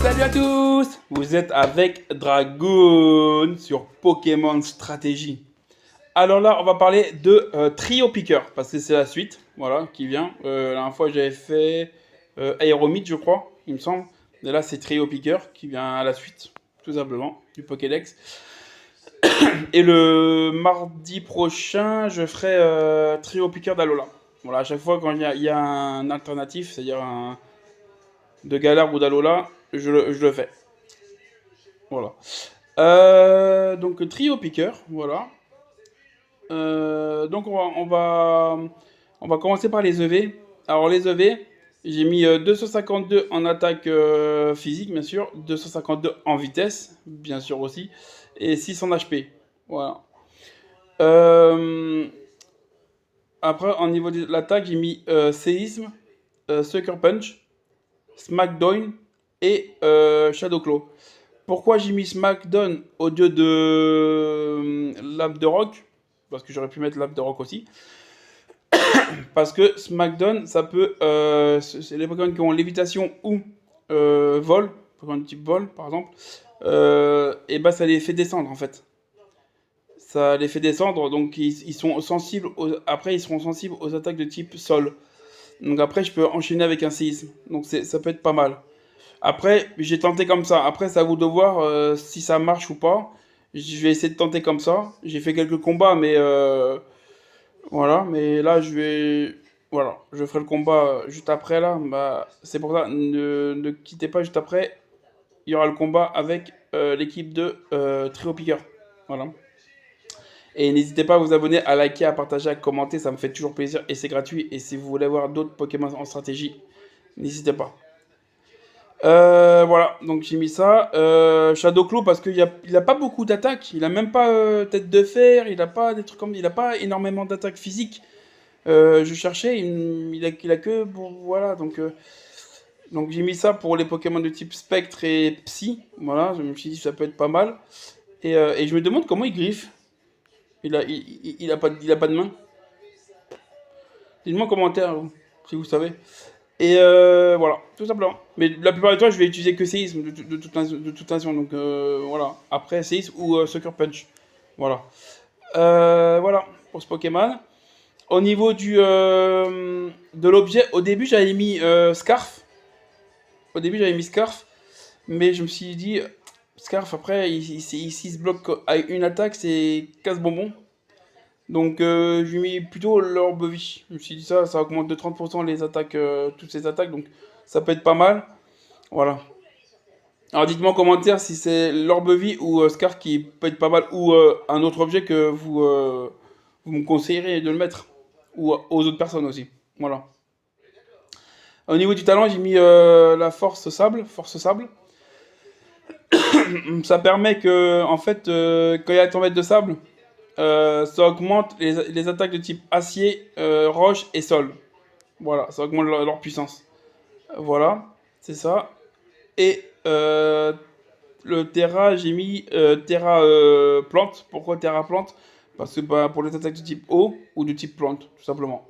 Salut à tous, vous êtes avec Dragoon sur Pokémon Stratégie. Alors là, on va parler de Trio Picker, parce que c'est la suite, voilà, qui vient. La dernière fois, j'avais fait Aéromite, je crois, il me semble. Et là, c'est Trio Picker qui vient à la suite, tout simplement, du Pokédex. Et le mardi prochain, je ferai Trio Picker d'Alola. Voilà, à chaque fois, quand il y a un alternatif, c'est-à-dire un de Galar ou d'Alola, je le fais. Voilà. Donc trio piqueur, voilà. Donc on va commencer par les EV. Alors les EV, j'ai mis 252 en attaque physique, bien sûr, 252 en vitesse, bien sûr aussi, et 6 en HP. Voilà. Euh, Après, au niveau de l'attaque, j'ai mis séisme, Sucker Punch, Smackdown et Shadow Claw. Pourquoi j'ai mis SmackDown au lieu de Lap de Rock? Parce que j'aurais pu mettre Lap de Rock aussi. Parce que SmackDown, ça peut. C'est les Pokémon qui ont lévitation ou vol, Pokémon type vol par exemple. Et bah ça les fait descendre en fait. Ça les fait descendre, donc ils sont sensibles. Après, ils seront sensibles aux attaques de type sol. Donc après, je peux enchaîner avec un séisme. Donc ça peut être pas mal. Après, j'ai tenté comme ça. Après, c'est à vous de voir si ça marche ou pas. Je vais essayer de tenter comme ça. J'ai fait quelques combats, mais voilà. Mais là, voilà, je ferai le combat juste après là. Bah, c'est pour ça, ne quittez pas juste après. Il y aura le combat avec l'équipe de Trio Picker. Voilà. Et n'hésitez pas à vous abonner, à liker, à partager, à commenter. Ça me fait toujours plaisir et c'est gratuit. Et si vous voulez voir d'autres Pokémon en stratégie, n'hésitez pas. Voilà, donc j'ai mis ça. Shadow Claw parce qu'il a pas beaucoup d'attaques. Il a même pas tête de fer. Il a pas des trucs comme. Il a pas énormément d'attaques physiques. Je cherchais. Il a que. Bon, voilà, donc j'ai mis ça pour les Pokémon de type Spectre et Psy. Voilà, je me suis dit ça peut être pas mal. Et je me demande comment il griffe. Il a pas de main. Dites-moi en commentaire si vous savez. Et voilà, tout simplement. Mais la plupart du temps, je vais utiliser que séisme de toute façon. Donc voilà. Après, séisme ou Sucker Punch. Voilà. Voilà pour ce Pokémon. Au niveau de l'objet, au début, j'avais mis Scarf. Au début, j'avais mis Scarf. Mais je me suis dit, Scarf, après, s'il se bloque à une attaque, c'est casse-bonbon. Donc, j'ai mis plutôt l'orbe vie. Je me suis dit ça augmente de 30% les attaques, toutes ces attaques, donc ça peut être pas mal. Voilà. Alors, dites-moi en commentaire si c'est l'orbe vie ou Scar qui peut être pas mal, ou un autre objet que vous me conseillerez de le mettre, ou aux autres personnes aussi. Voilà. Au niveau du talent, j'ai mis la force sable, Ça permet que, en fait, quand il y a la tempête de sable, ça augmente les attaques de type acier, roche et sol. Voilà, ça augmente leur puissance. Voilà, c'est ça. Et le Terra, j'ai mis Terra plante. Pourquoi Terra plante? Parce que bah, pour les attaques de type eau ou de type plante, tout simplement.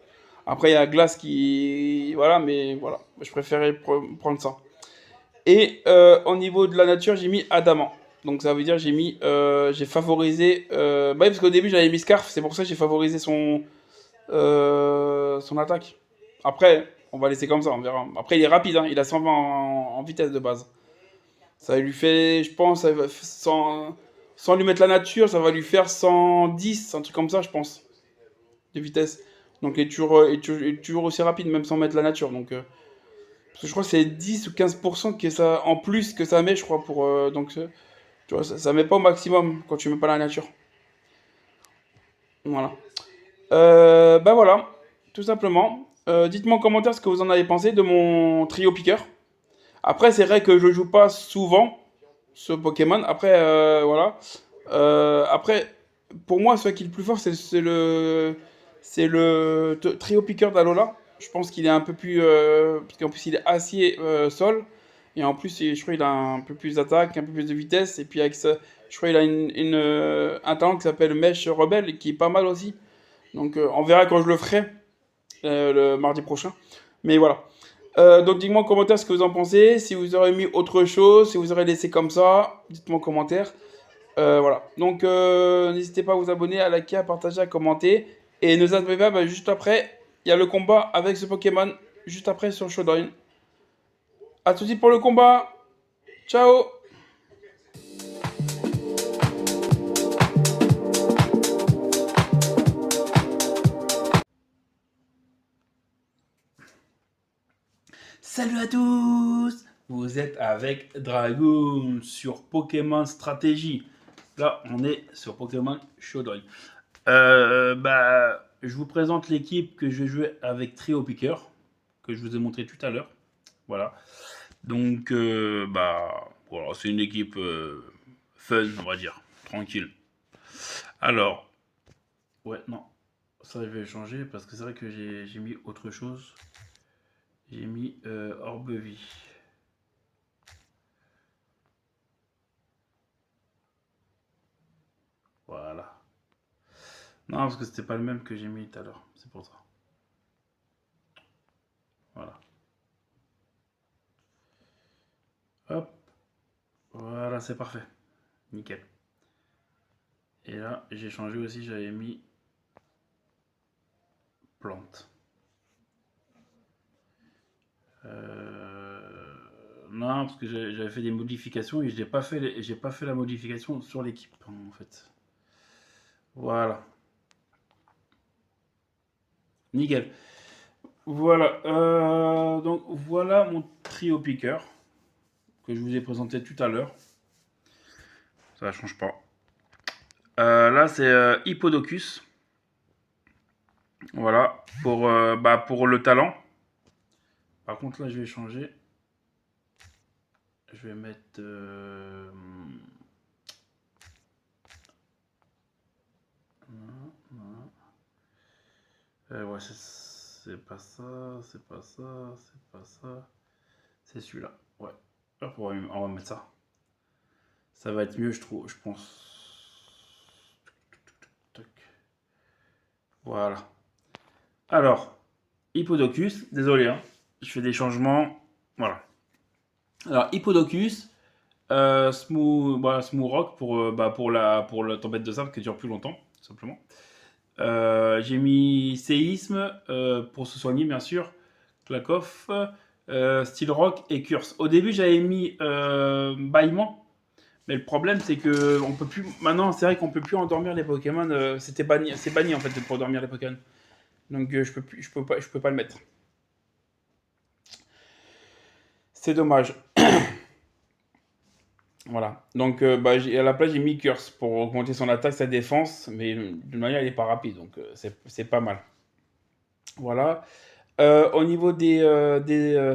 Après, il y a glace qui. Voilà, mais voilà, je préférais prendre ça. Et au niveau de la nature, j'ai mis adamant. Donc ça veut dire j'ai favorisé. Bah, oui, parce qu'au début j'avais mis Scarf, c'est pour ça que j'ai favorisé son attaque. Après, on va laisser comme ça, on verra. Après, il est rapide, hein, il a 120 en vitesse de base. Ça lui fait, je pense, sans lui mettre la nature, ça va lui faire 110, un truc comme ça, je pense, de vitesse. Donc il est toujours aussi rapide, même sans mettre la nature. Donc, parce que je crois que c'est 10 ou 15% que ça, en plus que ça met, je crois, pour. Donc, tu vois, ça met pas au maximum quand tu mets pas la nature. Voilà. Bah voilà, tout simplement. Dites-moi en commentaire ce que vous en avez pensé de mon trio piqueur. Après, c'est vrai que je joue pas souvent ce Pokémon. Après, voilà. Après, pour moi, celui qui est le plus fort, c'est le trio piqueur d'Alola. Je pense qu'il est un peu plus, parce qu'en plus il est acier sol, et en plus je crois qu'il a un peu plus d'attaque, un peu plus de vitesse, et puis avec ça, je crois qu'il a un talent qui s'appelle Mèche Rebelle, qui est pas mal aussi. Donc on verra quand je le ferai le mardi prochain. Mais voilà. Donc dites-moi en commentaire ce que vous en pensez, si vous aurez mis autre chose, si vous aurez laissé comme ça, dites-moi en commentaire. Voilà. Donc n'hésitez pas à vous abonner, à liker, à partager, à commenter. Et ne zappez pas, bah, juste après, il y a le combat avec ce Pokémon, juste après sur Showdown. A tout de suite pour le combat. Ciao. Salut à tous. Vous êtes avec Dragoon sur Pokémon Stratégie. Là, on est sur Pokémon Showdown. Je vous présente l'équipe que je vais jouer avec Trio Picker, que je vous ai montré tout à l'heure. Voilà. Donc, voilà, c'est une équipe fun, on va dire, tranquille. Alors, ouais, non, ça je vais changer parce que c'est vrai que j'ai mis autre chose. J'ai mis Orbevis. Voilà. Non, parce que c'était pas le même que j'ai mis tout à l'heure, c'est pour ça. Voilà. Hop. Voilà, c'est parfait. Nickel. Et là, j'ai changé aussi, j'avais mis plante. Non, parce que j'avais fait des modifications et j'ai pas fait la modification sur l'équipe en fait. Voilà. Nickel. Voilà. Donc voilà mon trio picker que je vous ai présenté tout à l'heure. Ça ne change pas. Là c'est Hippodocus. Voilà. Pour le talent. Par contre là je vais changer. Je vais mettre... ouais, c'est pas ça, c'est pas ça, c'est pas ça. C'est celui-là. Ouais. Hop, on va mettre ça. Ça va être mieux, je trouve, je pense. Tac. Voilà. Alors, Hippodocus, désolé, hein, je fais des changements. Voilà. Alors, Hippodocus, Smooth Rock pour la tempête de sable qui dure plus longtemps, tout simplement. J'ai mis Séisme pour se soigner, bien sûr. Klakoff, Steel Rock et Curse. Au début, j'avais mis Bâillement, mais le problème, c'est que on peut plus. Maintenant, c'est vrai qu'on peut plus endormir les Pokémon. C'est banni en fait pour endormir les Pokémon. Donc je peux pas le mettre. C'est dommage. Voilà. Donc à la place, j'ai mis Curse pour augmenter son attaque, sa défense, mais d'une manière, il est pas rapide, donc c'est pas mal. Voilà. Au niveau des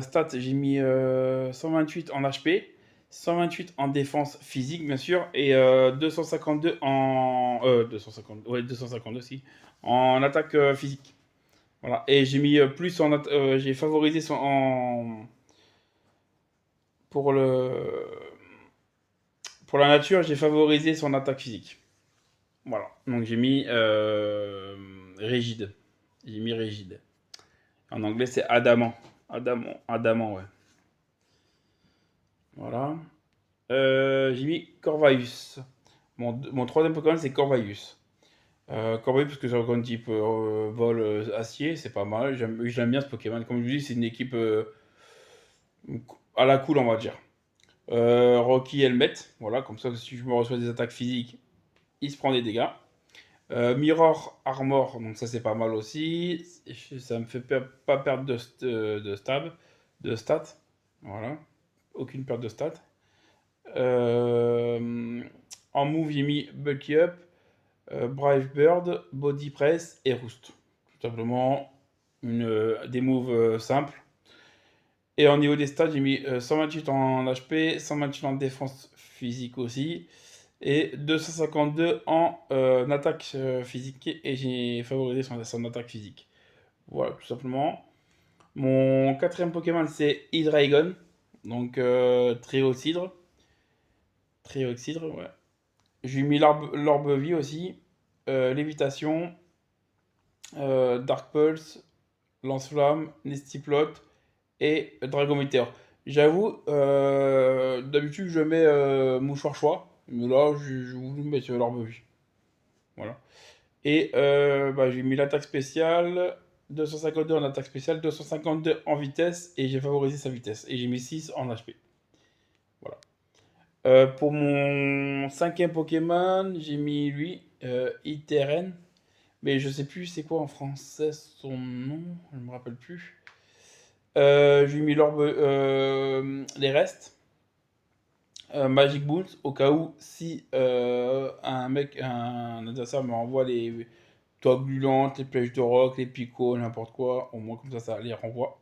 stats, j'ai mis 128 en HP, 128 en défense physique, bien sûr, et 252 en. 250, ouais, 252 aussi, en attaque physique. Voilà. Et j'ai mis plus en. J'ai favorisé pour pour la nature, j'ai favorisé son attaque physique. Voilà. Donc j'ai mis rigide. J'ai mis rigide. En anglais, c'est adamant. Adamant, ouais. Voilà. J'ai mis Corvaeus. Mon troisième Pokémon, c'est Corvaeus. Corvaeus, parce que c'est un type vol acier, c'est pas mal. J'aime bien ce Pokémon. Comme je vous dis, c'est une équipe à la cool, on va dire. Rocky Helmet, voilà, comme ça, si je me reçois des attaques physiques, il se prend des dégâts. Mirror Armor, donc ça c'est pas mal aussi. Ça me fait pas perdre de stats. Voilà, aucune perte de stats. En move, j'ai mis Bulky Up, Brave Bird, Body Press et Roost. Tout simplement des moves simples. Et au niveau des stats, j'ai mis 128 en HP, 128 en défense physique aussi, et 252 en attaque physique, et j'ai favorisé son attaque physique. Voilà, tout simplement. Mon quatrième Pokémon, c'est Hydreigon, donc Trioxydre. Trioxydre, ouais. J'ai mis l'orbe vie aussi, Lévitation, Dark Pulse, Lance-Flamme, Nestiplote et Dragon Meteor. J'avoue, d'habitude je mets Mouchoir Choix, mais là je voulais mettre l'Orbe Vie. Voilà. Et bah, j'ai mis l'attaque spéciale, 252 en attaque spéciale, 252 en vitesse, et j'ai favorisé sa vitesse. Et j'ai mis 6 en HP. Voilà. Pour mon cinquième Pokémon, j'ai mis lui, Iteren. Mais je sais plus c'est quoi en français son nom, je me rappelle plus. J'ai mis l'orbe, les restes. Magic Boots, au cas où si un adversaire me renvoie les toits gluantes, les flèches de rock, les picots, n'importe quoi, au moins comme ça les renvoie.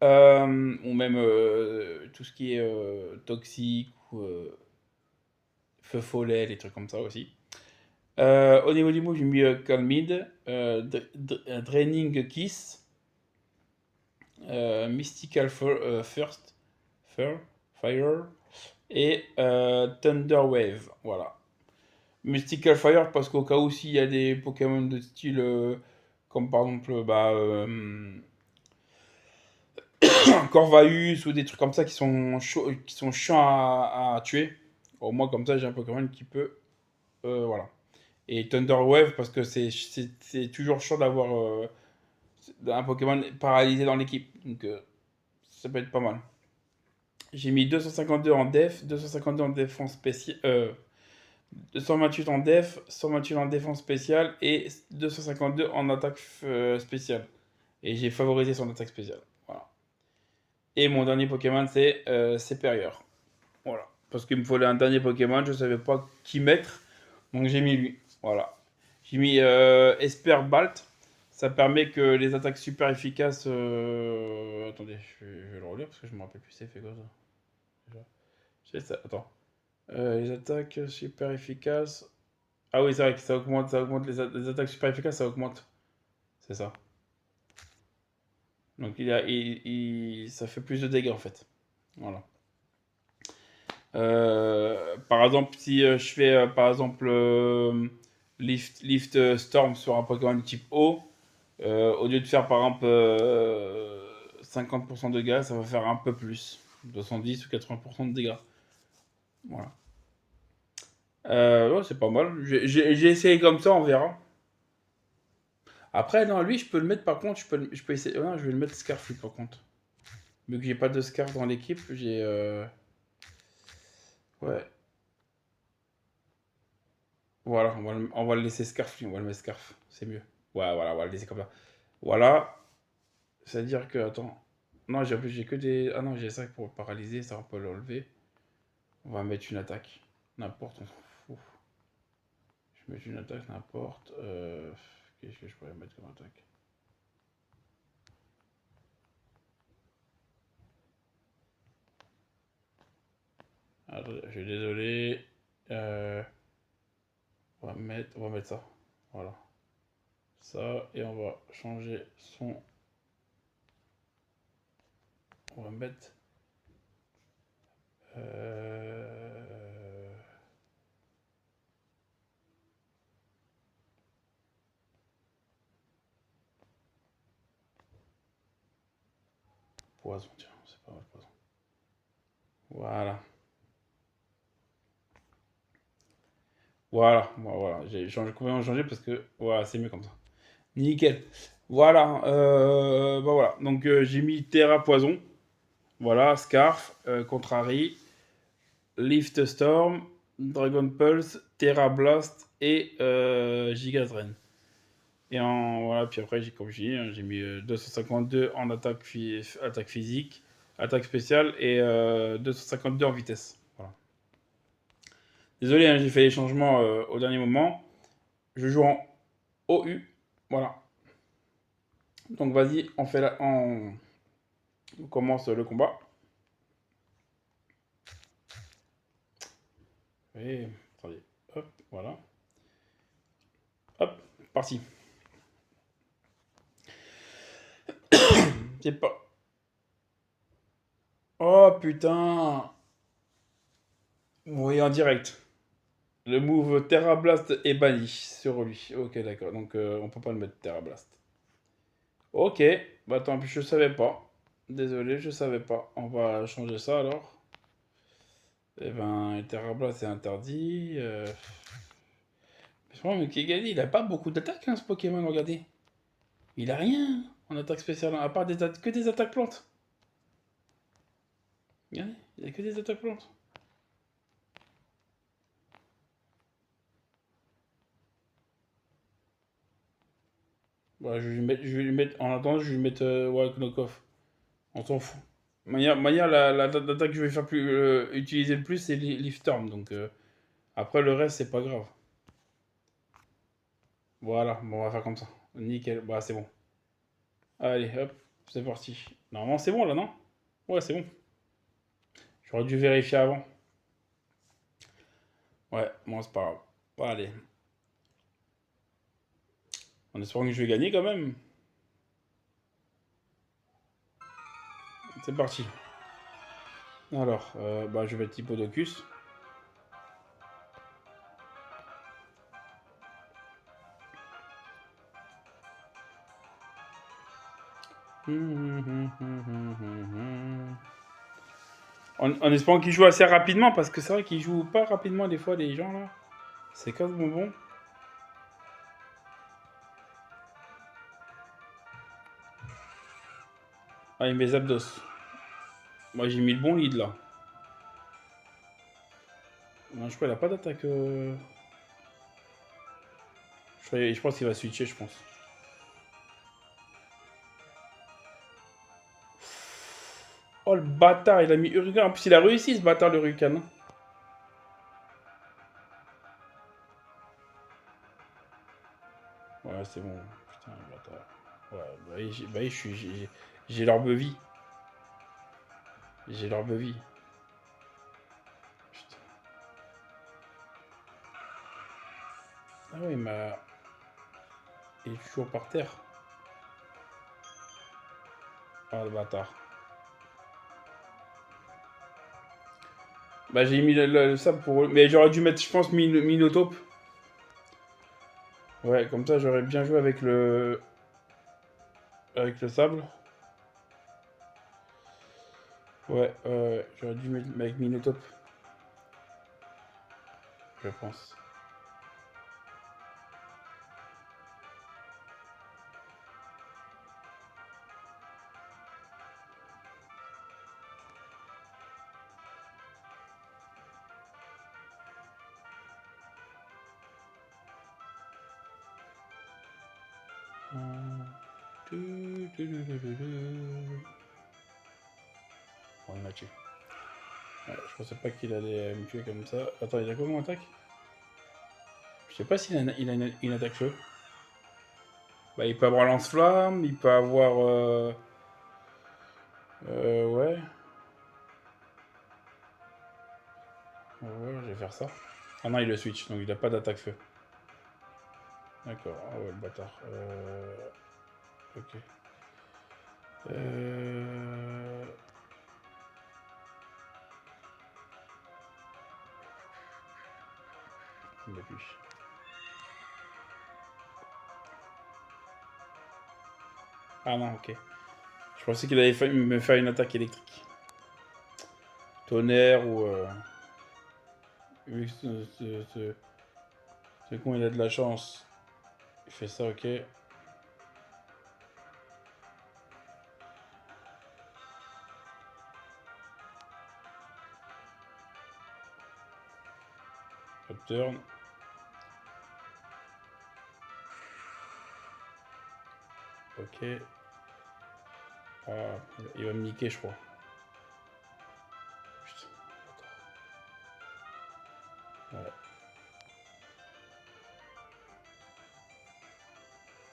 Ou même tout ce qui est toxique ou feu follet, les trucs comme ça aussi. Au niveau du mot, j'ai mis Calmid, Draining Kiss, Mystical First, Fire et Thunder Wave. Voilà. Mystical Fire parce qu'au cas où s'il y a des Pokémon de style comme par exemple bah, Corvaeus ou des trucs comme ça qui sont chiants à tuer, au moins comme ça j'ai un Pokémon qui peut voilà. Et Thunder Wave parce que c'est toujours chiant d'avoir un Pokémon paralysé dans l'équipe, donc ça peut être pas mal. J'ai mis 252 en def, 252 en défense spéciale, 228 en def, 128 en défense spéciale et 252 en attaque spéciale. Et j'ai favorisé son attaque spéciale. Voilà. Et mon dernier Pokémon, c'est Superior. Voilà. Parce qu'il me fallait un dernier Pokémon, je ne savais pas qui mettre. Donc j'ai mis lui. Voilà. J'ai mis Esper Balt. Ça permet que les attaques super efficaces. Attendez, je vais le relire parce que je me rappelle plus c'est fait quoi ça. Déjà. C'est ça. Attends. Les attaques super efficaces. Ah oui, c'est vrai que ça augmente les attaques super efficaces, ça augmente. C'est ça. Donc ça fait plus de dégâts en fait. Voilà. Par exemple, si je fais par exemple Lift Storm sur un Pokémon de type eau, au lieu de faire par exemple 50% de dégâts, ça va faire un peu plus. 70 ou 80% de dégâts. Voilà. Ouais, c'est pas mal. J'ai essayé comme ça, on verra. Après, non, lui, je peux le mettre par contre. Je peux essayer. Non, je vais le mettre Scarf, lui, par contre. Vu que j'ai pas de Scarf dans l'équipe, j'ai. Ouais. Voilà, on va le laisser Scarf, lui, on va le mettre Scarf. C'est mieux. Ouais, voilà, on va le laisser comme ça. Voilà. C'est-à-dire que. Attends. Non, j'ai que des. Ah non, j'ai ça pour paralyser, ça on peut l'enlever. On va mettre une attaque. N'importe, on s'en fout. Je vais mettre une attaque, n'importe. Qu'est-ce que je pourrais mettre comme attaque? Attendez, je suis désolé. On va mettre ça. Voilà. Ça, et on va changer son. On va mettre. Poison, tiens, c'est pas mal, poison. Voilà. Voilà. J'ai changé, complètement changé parce que voilà, c'est mieux comme ça. Nickel. Voilà. Bah voilà. Donc j'ai mis Terra Poison. Voilà, Scarf, Contrary, Lift Storm, Dragon Pulse, Terra Blast et Giga Drain. Et voilà, puis après, comme je dis, hein, j'ai mis 252 en attaque physique, attaque spéciale et 252 en vitesse. Voilà. Désolé, hein, j'ai fait les changements au dernier moment. Je joue en OU. Voilà. Donc vas-y, on commence le combat. Et attendez, hop, voilà. Hop, parti. C'est pas. Oh putain. Oui, en direct. Le move Terra Blast est banni sur lui. Ok, d'accord. Donc on peut pas le mettre Terra Blast. Ok. Bah tant pis, je savais pas. Désolé, je savais pas. On va changer ça alors. Eh ben, Terrabla, c'est interdit. Je crois que Kigali, il a pas beaucoup d'attaques, hein, ce Pokémon, regardez. Il a rien en attaque spéciale, à part que des attaques plantes. Regardez, il a que des attaques plantes. Voilà, je vais lui mettre, en attendant, je vais lui mettre ouais, Knockoff. On s'en fout. Mania, l'attaque que je vais faire plus, utiliser le plus, c'est Lift Storm. Donc, après, le reste, c'est pas grave. Voilà, bon, on va faire comme ça. Nickel, bah, c'est bon. Allez, hop, c'est parti. Normalement, c'est bon là, non? Ouais, c'est bon. J'aurais dû vérifier avant. Ouais, bon, c'est pas grave. Bon, allez, en espérant que je vais gagner quand même. C'est parti. Alors, bah, je vais mettre Hippodocus. En espérant qu'il joue assez rapidement, parce que c'est vrai qu'il joue pas rapidement des fois, les gens là. C'est casse bonbon. Ah, il met Zapdos. Moi, j'ai mis le bon lead là. Non, je crois qu'il a pas d'attaque. Je pense qu'il va switcher, je pense. Oh le bâtard, il a mis Hurricane. En plus, il a réussi ce bâtard, le Hurricane, hein. Ouais, c'est bon. Putain, le bâtard. Ouais, bah, bah, j'ai l'orbe vie. J'ai l'orbe vie. Putain. Ah ouais, il est toujours par terre. Ah le bâtard. Bah, j'ai mis le sable pour eux. Mais j'aurais dû mettre, je pense, Minotape. Ouais, comme ça, j'aurais bien joué avec le sable. Ouais, j'aurais dû mettre avec Minotape. Je pense. Bon, il m'a tué. Ouais, je pensais pas qu'il allait me tuer comme ça. Attends, il a quoi comme attaque? Je sais pas s'il a, il a une attaque feu. Bah, il peut avoir lance-flamme, il peut avoir. Ouais. Ouais, je vais faire ça. Ah non, il le switch, donc il a pas d'attaque feu. D'accord, ah ouais, le bâtard. Ok. Euh... Il appuie. Ah non, ok. Je pensais qu'il allait me faire une attaque électrique. Tonnerre ou. Vu que ce con il a de la chance. Il fait ça, ok. Upturn. Ok. Ah, il va me niquer, je crois. Putain. Ouais.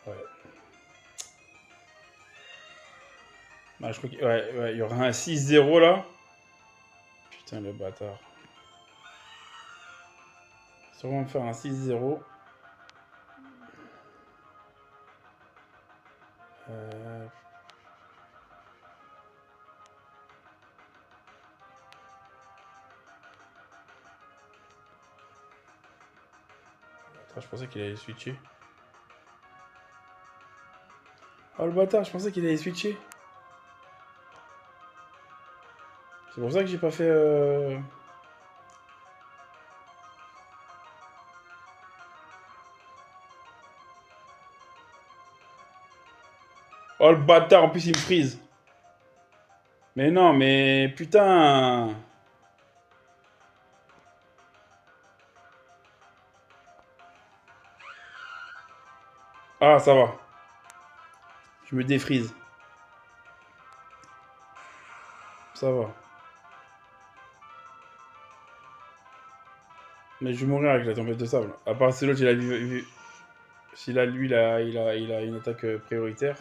Ouais. Ah, je crois qu'il ouais, ouais, il y aura un 6-0 là. Putain, le bâtard. Sûrement me faire un 6-0. Euh... Attends, je pensais qu'il allait switcher. Oh le bâtard, je pensais qu'il allait switcher. C'est pour ça que j'ai pas fait... Oh le bâtard, en plus il me freeze. Mais non, mais putain. Ah, ça va. Je me défrise. Ça va. Mais je vais mourir avec la tempête de sable. À part si l'autre, il a vu... Si là, lui, il a une attaque prioritaire.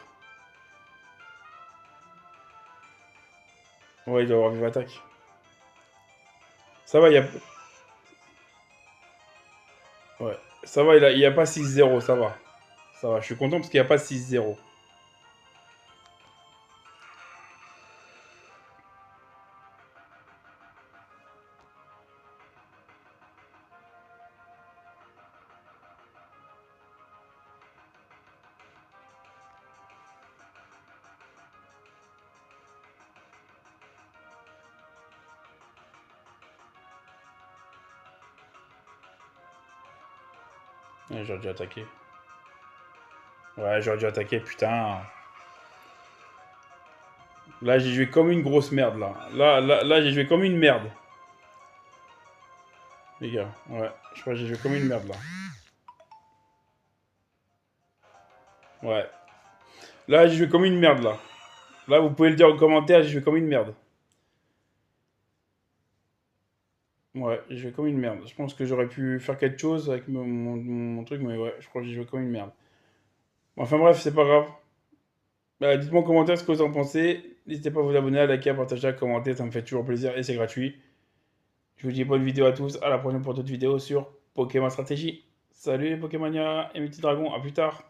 Ouais, il doit avoir vive attaque. Ça va, il y a... Ouais. Ça va, il y a pas 6-0, ça va. Ça va, je suis content parce qu'il n'y a pas 6-0. Ouais, j'aurais dû attaquer. Ouais, j'aurais dû attaquer, putain. Là, j'ai joué comme une grosse merde, là. Là, j'ai joué comme une merde. Les gars, ouais. Je crois que j'ai joué comme une merde, là. Ouais. Là, j'ai joué comme une merde, là. Là, vous pouvez le dire en commentaire, j'ai joué comme une merde. Ouais, j'ai joué comme une merde. Je pense que j'aurais pu faire quelque chose avec mon truc, mais ouais, je crois que j'ai joué comme une merde. Enfin bref, c'est pas grave. Bah, dites-moi en commentaire ce que vous en pensez. N'hésitez pas à vous abonner, à liker, à partager, à commenter, ça me fait toujours plaisir et c'est gratuit. Je vous dis bonne vidéo à tous, à la prochaine pour d'autres vidéos sur Pokémon Stratégie. Salut les Pokémonia et mes petits dragons, à plus tard.